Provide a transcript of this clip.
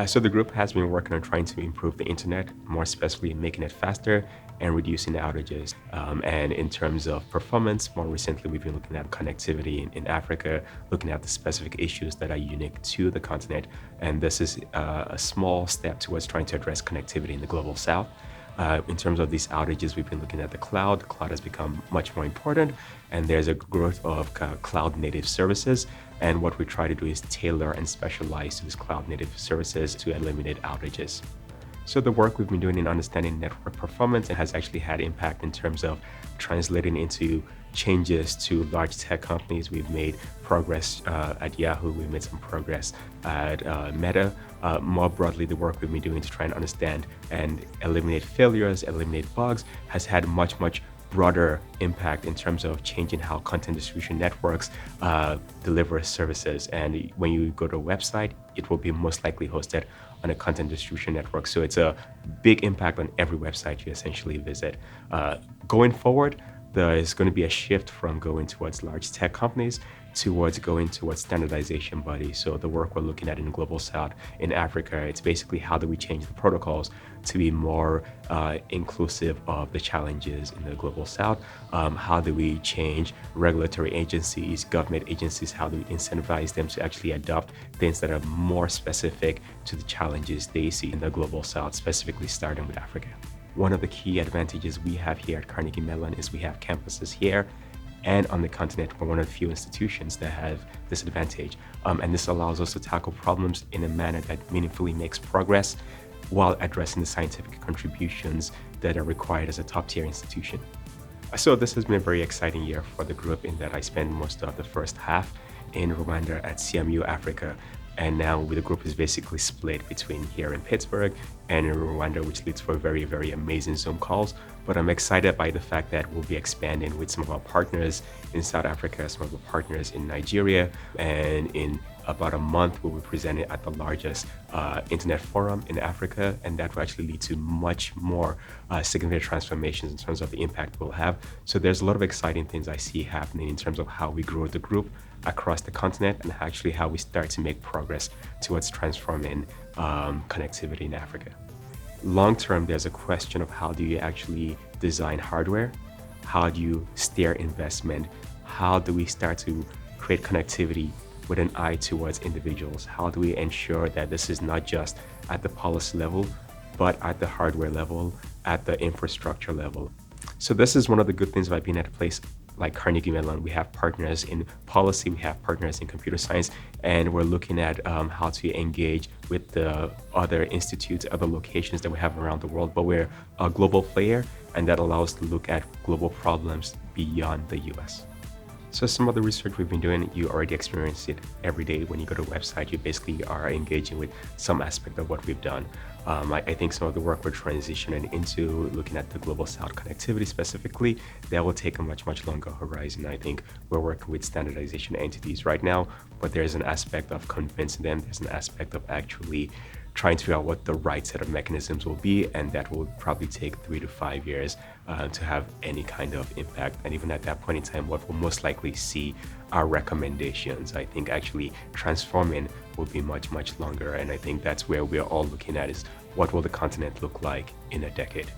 So the group has been working on trying to improve the internet, more specifically making it faster and reducing the outages. And in terms of performance, more recently, we've been looking at connectivity in Africa, looking at the specific issues that are unique to the continent. And this is a small step towards trying to address connectivity in the global south. In terms of these outages, we've been looking at the cloud. The cloud has become much more important, and there's a growth of cloud native services. And what we try to do is tailor and specialize these cloud native services to eliminate outages. So the work we've been doing in understanding network performance has actually had impact in terms of translating into changes to large tech companies. We've made progress at Yahoo. We've made some progress at Meta. More broadly, the work we've been doing to try and understand and eliminate failures, eliminate bugs, has had much broader impact in terms of changing how content distribution networks deliver services. And when you go to a website, it will be most likely hosted on a content distribution network. So it's a big impact on every website you essentially visit. Going forward, there is going to be a shift from going towards large tech companies towards going towards standardization bodies. So the work we're looking at in Global South in Africa, it's basically how do we change the protocols to be more inclusive of the challenges in the Global South? How do we change regulatory agencies, government agencies? How do we incentivize them to actually adopt things that are more specific to the challenges they see in the Global South, specifically starting with Africa? One of the key advantages we have here at Carnegie Mellon is we have campuses here and on the continent. We're one of the few institutions that have this advantage. And this allows us to tackle problems in a manner that meaningfully makes progress while addressing the scientific contributions that are required as a top-tier institution. So this has been a very exciting year for the group in that I spent most of the first half in Rwanda at cmu-africa. And now the group is basically split between here in Pittsburgh and in Rwanda, which leads for very amazing Zoom calls. But I'm excited by the fact that we'll be expanding with some of our partners in South Africa, some of our partners in Nigeria, and in about a month we'll be presenting at the largest internet forum in Africa, and that will actually lead to much more significant transformations in terms of the impact we'll have. So there's a lot of exciting things I see happening in terms of how we grow the group across the continent and actually how we start to make progress towards transforming connectivity in Africa. Long term, there's a question of how do you actually design hardware? How do you steer investment? How do we start to create connectivity with an eye towards individuals? How do we ensure that this is not just at the policy level, but at the hardware level, at the infrastructure level? So this is one of the good things about being at a place like Carnegie Mellon. We have partners in policy, we have partners in computer science, and we're looking at how to engage with the other institutes, other locations that we have around the world. But we're a global player, and that allows us to look at global problems beyond the US. So some of the research we've been doing, you already experience it every day. When you go to a website, you basically are engaging with some aspect of what we've done. I think some of the work we're transitioning into, looking at the Global South connectivity specifically, that will take a much longer horizon. I think we're working with standardization entities right now, but there's an aspect of convincing them, there's an aspect of actually trying to figure out what the right set of mechanisms will be, and that will probably take 3 to 5 years to have any kind of impact. And even at that point in time, what we'll most likely see are recommendations. I think actually transforming will be much longer, and I think that's where we're all looking at is what will the continent look like in a decade.